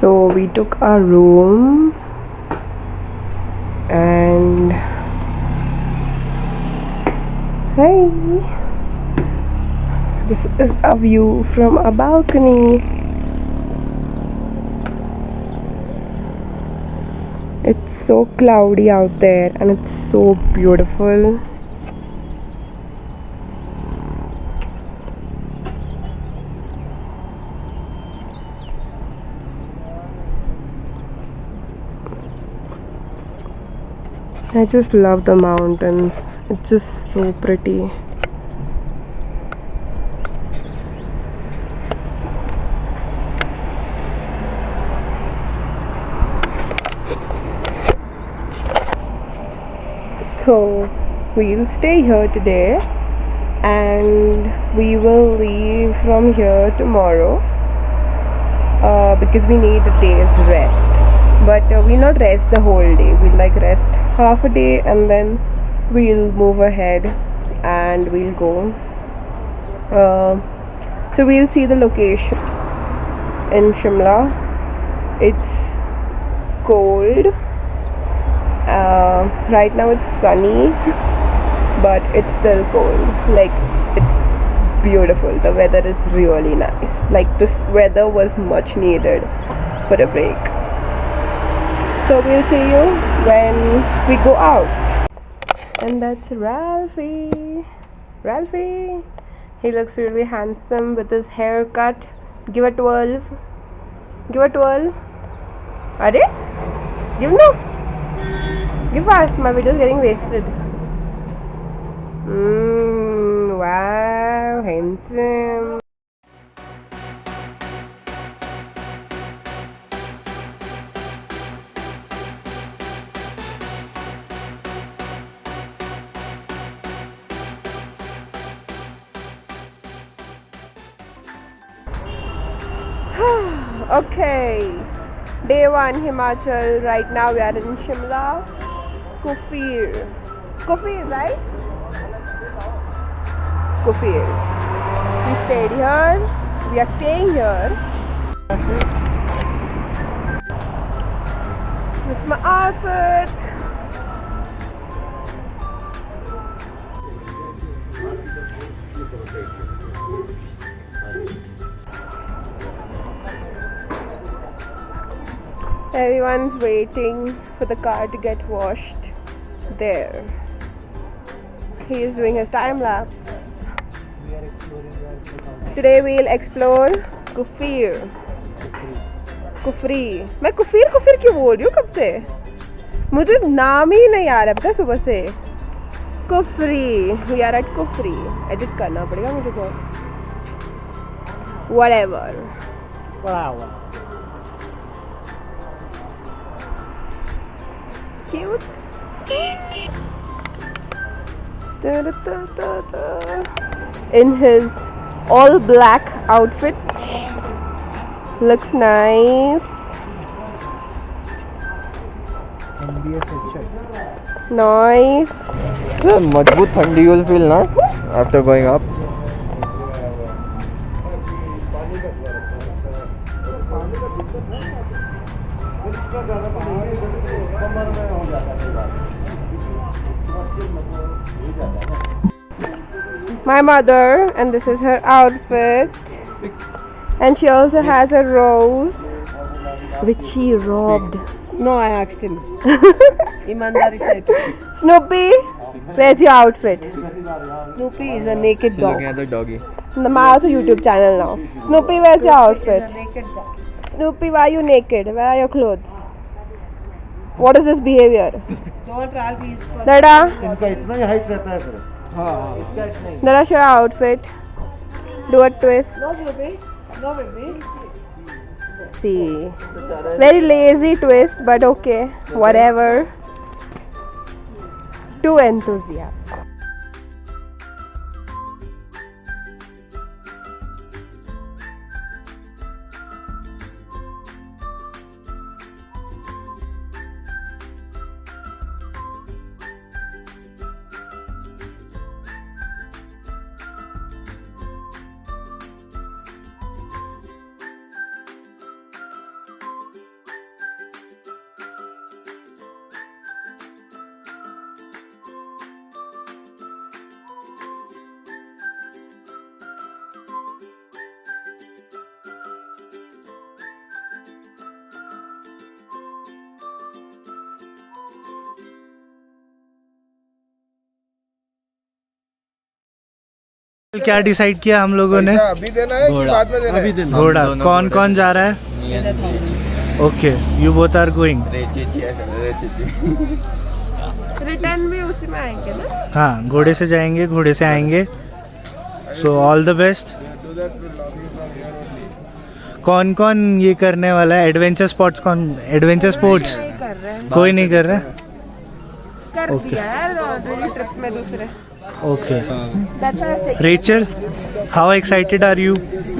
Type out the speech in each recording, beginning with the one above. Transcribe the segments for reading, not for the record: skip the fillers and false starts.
So we took our room and hey, this is a view from a balcony. It's so cloudy out there and it's so beautiful. I just love the mountains. It's just so pretty. So we'll stay here today and we will leave from here tomorrow because we need a day's rest. But we'll not rest the whole day. We'll like rest half a day and then we'll move ahead and we'll go. So we'll see the location in Shimla. It's cold. Right now it's sunny, but it's still cold. Like, it's beautiful. The weather is really nice. Like, this weather was much needed for a break. So we'll see you when we go out. And that's Ralphie. Ralphie. He looks really handsome with his haircut. Give a 12. Give a 12. Are Give no. Give fast. My video is getting wasted. Wow, handsome. Okay, day 1 Himachal. Right now we are in Shimla. Kufir, right? Kufir. We stayed here. We are staying here. This is my outfit. Everyone's waiting for the car to get washed. There. He is doing his time lapse. Today we'll explore Kufir. Kufri. मैं कुफीर क्यों बोल रही हूँ कब से? मुझे नाम ही नहीं आ रहा है पता सुबह से. Kufri. We are at Kufri. Edit करना पड़ेगा मुझे बहुत. Whatever. Cute. In his all black outfit. Looks nice. Nice. मजबूत ठंडी you will feel ना after going up. My mother, and this is her outfit, and she also has a rose which she robbed. No, I asked him. Imandari said. Snoopy, where's your outfit? Snoopy is a naked dog. Looking at the doggy. My also YouTube channel now. Snoopy, where's your outfit? Naked dog. Snoopy, why are you naked? Where are your clothes? What is this behavior? Don't Ralph is for Dada, इनका इतना ही height रहता है फिर. हाँ इसका इतना ही. Dada, show your outfit. Do a twist. No, Snoopy. No, baby. See. Very lazy twist, but okay. Whatever. Too enthusiastic. क्या decide किया हम लोगों ने? अभी देना है कि बाद में देना है? घोड़ा। कौन कौन जा रहा है? Okay, you both are going. Return भी उसी में आएंगे ना? हाँ, घोड़े से जाएंगे, घोड़े से आएंगे। So all the best. कौन कौन ये करने वाला है? एडवेंचर स्पोर्ट्स एडवेंचर स्पोर्ट्स कर रहे हैं, कोई नहीं कर रहा? कर Okay. दिया यार ऑलरेडी ट्रिप में दूसरे। Okay. That's why I was taking- Rachel, how excited are you?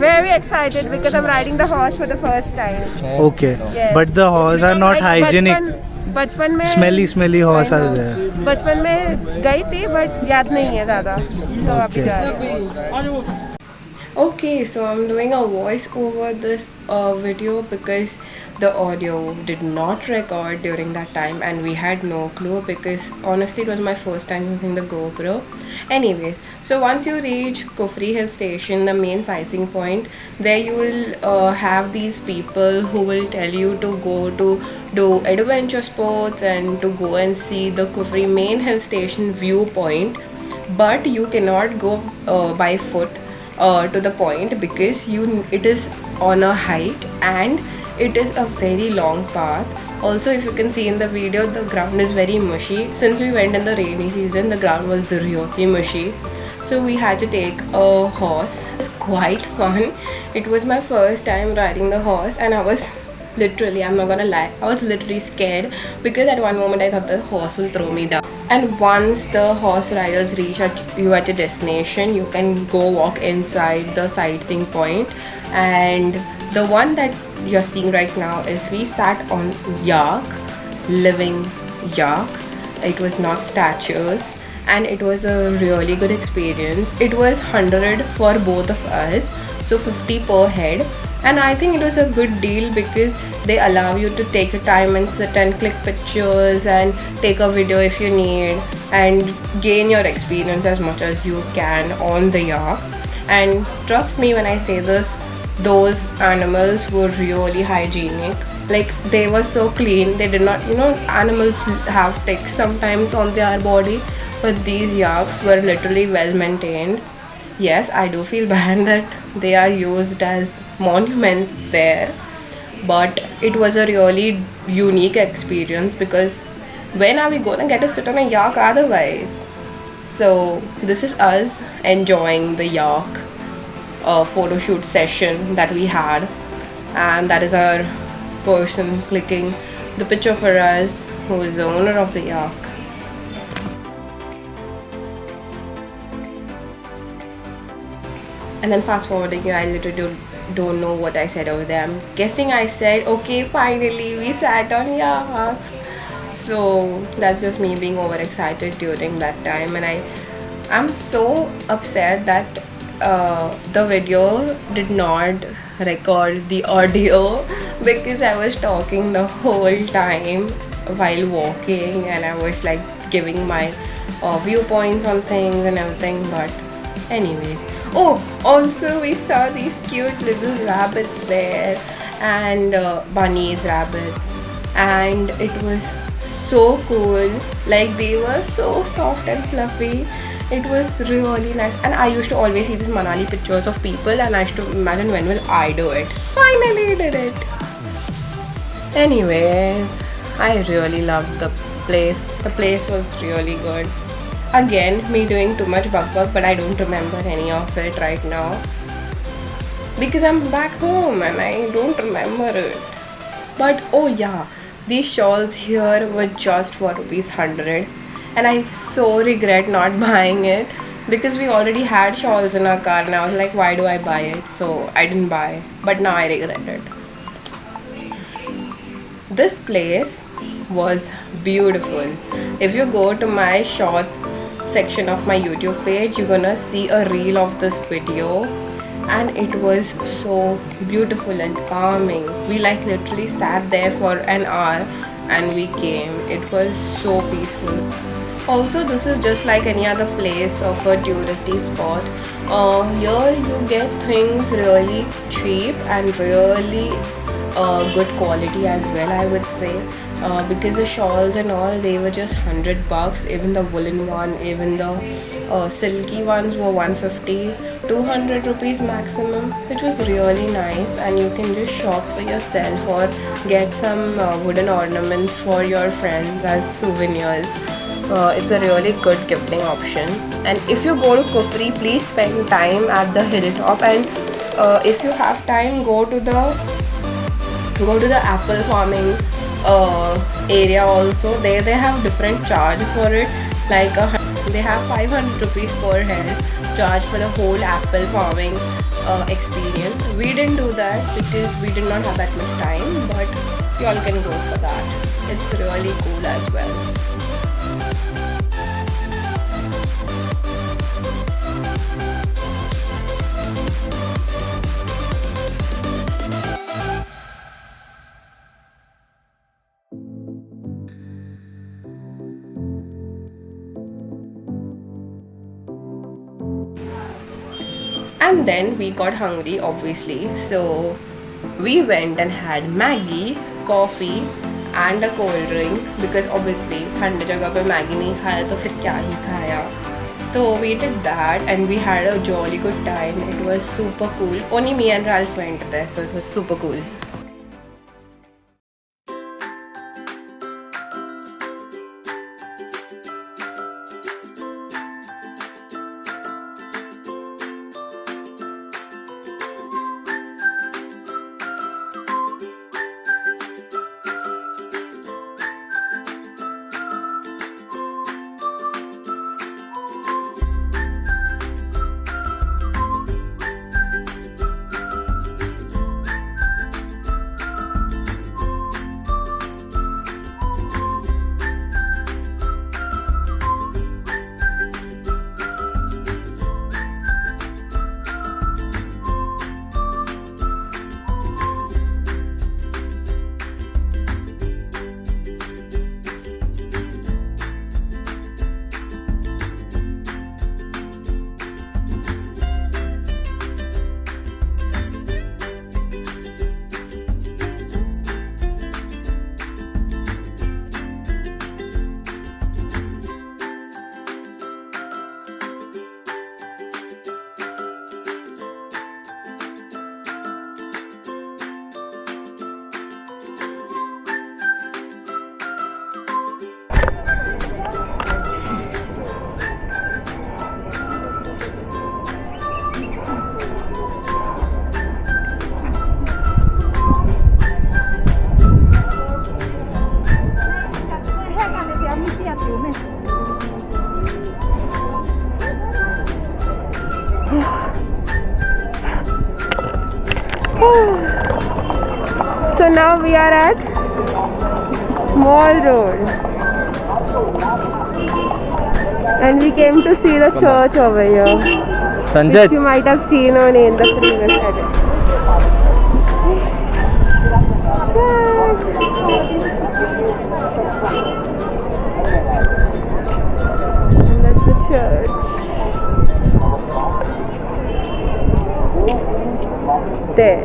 Very excited because I'm riding the horse for the first time. Okay, Yes. but the horse are not Like hygienic. बचपन में Smelly horse I are know. there. बचपन में गई थी but याद नहीं है ज़्यादा, तो अभी जा रही हूँ। Okay, so I'm doing a voice over this video because the audio did not record during that time and we had no clue because honestly it was my first time using the GoPro. Anyways, so once you reach Kufri Hill Station, the main sightseeing point, there you will have these people who will tell you to go to do adventure sports and to go and see the Kufri main hill station viewpoint, but you cannot go by foot to the point because it is on a height and it is a very long path. Also, if you can see in the video, the ground is very mushy. Since we went in the rainy season, the ground was really mushy, so we had to take a horse. It was quite fun. It was my first time riding the horse and I was literally, I'm not gonna lie, I was literally scared because at one moment I thought the horse will throw me down. And once the horse riders reach you at your destination, you can go walk inside the sightseeing point. And the one that you're seeing right now is we sat on yak, living yak. It was not statues and it was a really good experience. It was 100 for both of us, so 50 per head. And I think it was a good deal because they allow you to take your time and sit and click pictures and take a video if you need and gain your experience as much as you can on the yak. And trust me when I say this, those animals were really hygienic. Like, they were so clean. They did not, animals have ticks sometimes on their body, but these yaks were literally well maintained. Yes, I do feel bad that they are used as monuments there, but it was a really unique experience because when are we gonna get to sit on a yak otherwise? So this is us enjoying the yak photo shoot session that we had, and that is our person clicking the picture for us, who is the owner of the yak. And then fast forwarding, I literally don't know what I said over there. I'm guessing I said, okay, finally we sat on yaks. So that's just me being overexcited during that time, and I'm so upset that the video did not record the audio because I was talking the whole time while walking and I was like giving my viewpoints on things and everything. But anyways, oh, also we saw these cute little rabbits there and bunnies, rabbits, and it was so cool. Like, they were so soft and fluffy. It was really nice, and I used to always see these Manali pictures of people and I used to imagine, when will I do it? Finally did it. Anyways, I really loved the place. The place was really good. Again, me doing too much bug, but I don't remember any of it right now because I'm back home and I don't remember it. But oh yeah, these shawls here were just for ₹100, and I so regret not buying it because we already had shawls in our car and I was like, why do I buy it? So I didn't buy, but now I regret it. This place was beautiful. If you go to my shorts section of my YouTube page, you're gonna see a reel of this video, and it was so beautiful and calming. We like literally sat there for an hour and we came. It was so peaceful. Also, this is just like any other place of a touristy spot. Here you get things really cheap and really good quality as well, I would say. because the shawls and all, they were just $100. Even the woolen one, even the silky ones were 150, 200 rupees maximum, which was really nice. And you can just shop for yourself or get some wooden ornaments for your friends as souvenirs. It's a really good gifting option. And if you go to Kufri, please spend time at the hilltop, and if you have time, go to the apple farming area also. There they have different charge for it, like they have 500 rupees per head charge for the whole apple farming experience. We didn't do that because we did not have that much time, but y'all can go for that. It's really cool as well. And then we got hungry, obviously, so we went and had Maggie, coffee and a cold drink, because obviously ठंडे जगह पे Maggi नहीं खाया तो फिर क्या ही खाया. So we did that and we had a jolly good time. It was super cool. Only me and Ralph went there, so it was super cool. So now we are at Mall Road and we came to see the church over here, Sanjay, which you might have seen on in the previous edit. And that's the church. There.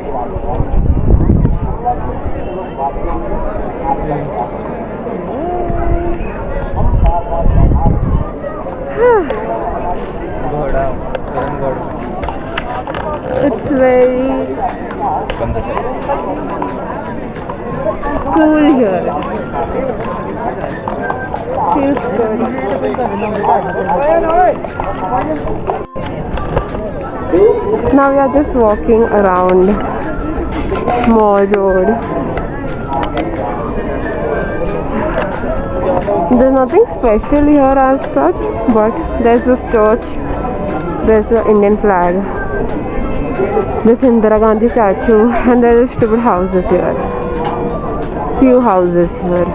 It's very cool here. Feels good. Now we are just walking around Mall Road. There's nothing special here as such, but there's this church, there's the Indian flag, this Indira Gandhi statue, and there are stupid houses here. Few houses here.